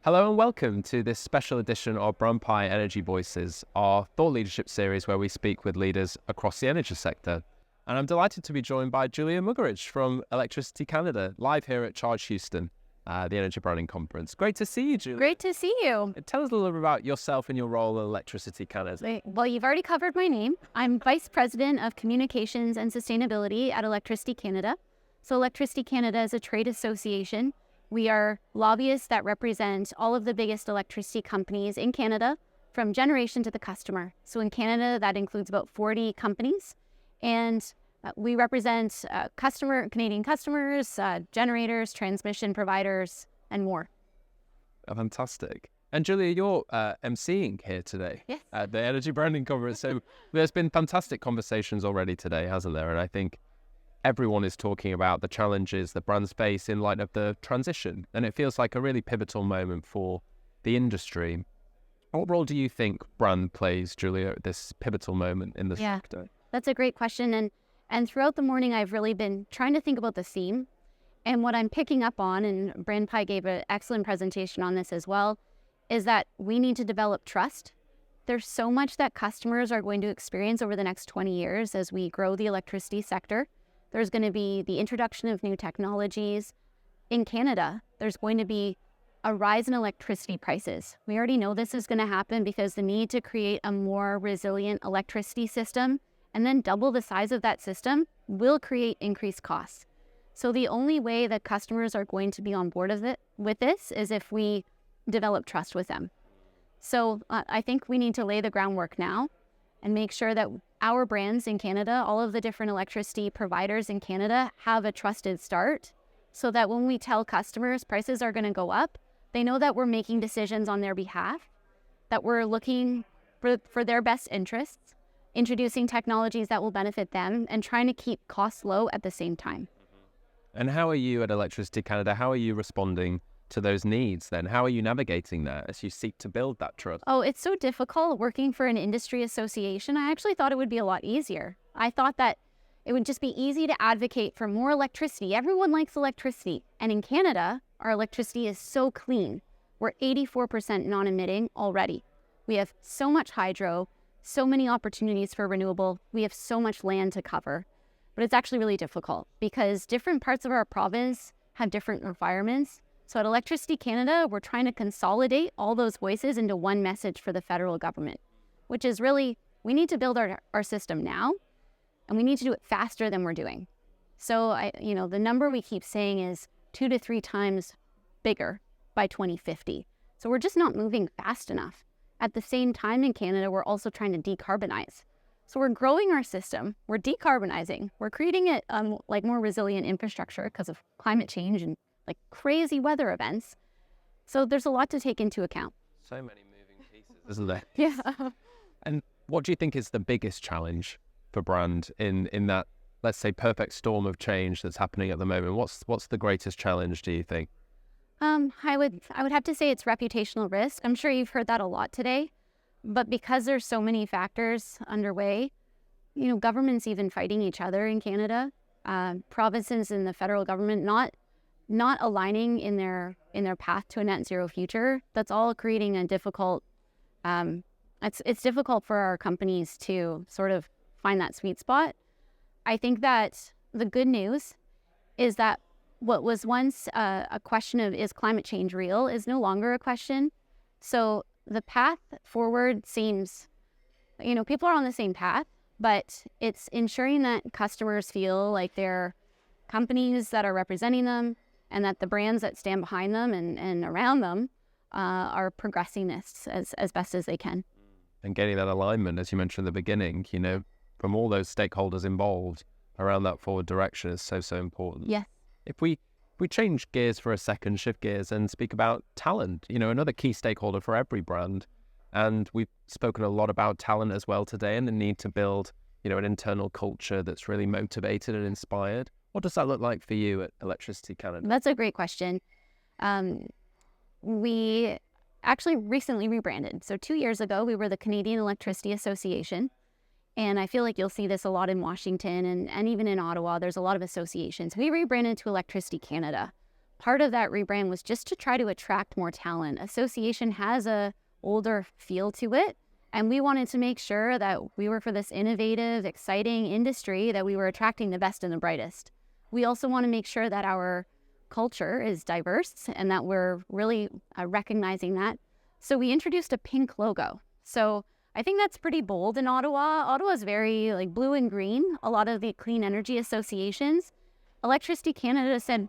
Hello and welcome to this special edition of Brunpie Energy Voices, our thought leadership series where we speak with leaders across the energy sector. And I'm delighted to be joined by Julia Muggeridge from Electricity Canada, live here at Charge Houston, the Energy Branding Conference. Great to see you, Julia. Great to see you. Tell us a little bit about yourself and your role in Electricity Canada. Well, you've already covered my name. I'm Vice President of Communications and Sustainability at Electricity Canada. So Electricity Canada is a trade association. We are lobbyists that represent all of the biggest electricity companies in Canada, from generation to the customer. So in Canada, that includes about 40 companies. And we represent Canadian customers, generators, transmission providers, and more. Fantastic. And Julia, you're emceeing here today at the Energy Branding Conference. So there's been fantastic conversations already today, hasn't there? And I think everyone is talking about the challenges that brands face in light of the transition. And it feels like a really pivotal moment for the industry. What role do you think brand plays, Julia, at this pivotal moment in the sector? That's a great question. And throughout the morning, I've really been trying to think about the theme. And what I'm picking up on, and Brandpie gave an excellent presentation on this as well, is that we need to develop trust. There's so much that customers are going to experience over the next 20 years as we grow the electricity sector. There's going to be the introduction of new technologies. In Canada, there's going to be a rise in electricity prices. We already know this is going to happen because the need to create a more resilient electricity system and then double the size of that system will create increased costs. So the only way that customers are going to be on board with this is if we develop trust with them. So I think we need to lay the groundwork now and make sure that our brands in Canada, all of the different electricity providers in Canada, have a trusted start so that when we tell customers prices are going to go up, they know that we're making decisions on their behalf, that we're looking for their best interests, introducing technologies that will benefit them, and trying to keep costs low at the same time. And how are you at Electricity Canada? How are you responding to those needs then? How are you navigating that as you seek to build that trust? Oh, it's so difficult working for an industry association. I actually thought it would be a lot easier. I thought that it would just be easy to advocate for more electricity. Everyone likes electricity. And in Canada, our electricity is so clean. We're 84% non-emitting already. We have so much hydro, so many opportunities for renewable. We have so much land to cover. But it's actually really difficult because different parts of our province have different requirements. So at Electricity Canada, we're trying to consolidate all those voices into one message for the federal government, which is really, we need to build our system now, and we need to do it faster than we're doing. So, the number we keep saying is 2 to 3 times bigger by 2050. So we're just not moving fast enough. At the same time in Canada, we're also trying to decarbonize. So we're growing our system, we're decarbonizing, we're creating it like more resilient infrastructure because of climate change and like crazy weather events. So there's a lot to take into account. So many moving pieces, isn't there? Yeah. And what do you think is the biggest challenge for brand in that, let's say, perfect storm of change that's happening at the moment? What's the greatest challenge, do you think? I would have to say it's reputational risk. I'm sure you've heard that a lot today. But because there's so many factors underway, governments even fighting each other in Canada, provinces and the federal government not aligning in their path to a net zero future, that's all creating a difficult, it's difficult for our companies to sort of find that sweet spot. I think that the good news is that what was once a question of is climate change real is no longer a question. So the path forward seems, people are on the same path, but it's ensuring that customers feel like they're companies that are representing them and that the brands that stand behind them and around them are progressing this as best as they can. And getting that alignment, as you mentioned at the beginning, from all those stakeholders involved around that forward direction is so important. Yes. If we change gears for a second, shift gears and speak about talent, another key stakeholder for every brand. And we've spoken a lot about talent as well today and the need to build, an internal culture that's really motivated and inspired. What does that look like for you at Electricity Canada? That's a great question. We actually recently rebranded. So 2 years ago, we were the Canadian Electricity Association. And I feel like you'll see this a lot in Washington and even in Ottawa. There's a lot of associations. We rebranded to Electricity Canada. part of that rebrand was just to try to attract more talent. Association has a older feel to it, and we wanted to make sure that we were for this innovative, exciting industry, that we were attracting the best and the brightest. We also want to make sure that our culture is diverse and that we're really recognizing that. So we introduced a pink logo. So I think that's pretty bold in Ottawa. Ottawa is very like blue and green, a lot of the clean energy associations. Electricity Canada said,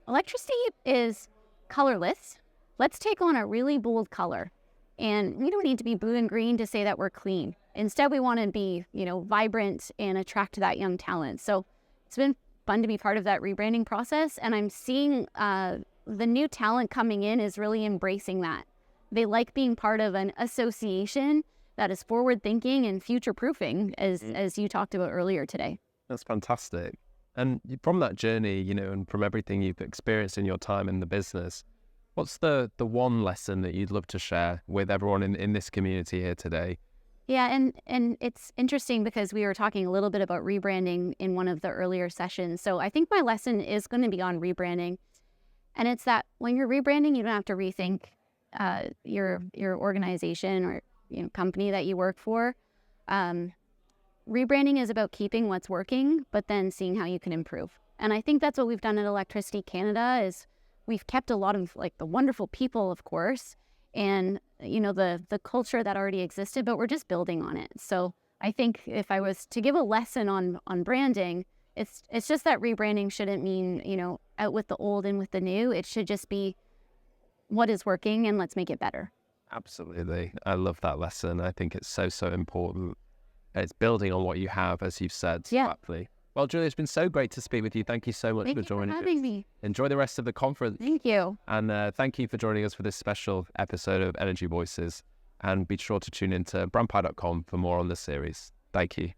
electricity is colorless. Let's take on a really bold color. And we don't need to be blue and green to say that we're clean. Instead, we want to be, vibrant and attract that young talent. So it's been fun to be part of that rebranding process. And I'm seeing the new talent coming in is really embracing that. They like being part of an association that is forward thinking and future proofing, as you talked about earlier today. That's fantastic. And from that journey, and from everything you've experienced in your time in the business, what's the one lesson that you'd love to share with everyone in this community here today? Yeah, and it's interesting because we were talking a little bit about rebranding in one of the earlier sessions. So I think my lesson is going to be on rebranding. And it's that when you're rebranding, you don't have to rethink your organization or company that you work for. Rebranding is about keeping what's working, but then seeing how you can improve. And I think that's what we've done at Electricity Canada is we've kept a lot of like the wonderful people, of course, and the culture that already existed, but we're just building on it. So I think if I was to give a lesson on branding, it's just that rebranding shouldn't mean, out with the old and with the new. It should just be what is working and let's make it better. Absolutely. I love that lesson. I think it's so, so important. It's building on what you have, as you've said. Yeah. Aptly. Well, Julia, it's been so great to speak with you. Thank you so much for joining us. Thank you for having me. Enjoy the rest of the conference. Thank you. And thank you for joining us for this special episode of Energy Voices. And be sure to tune into brandpie.com for more on this series. Thank you.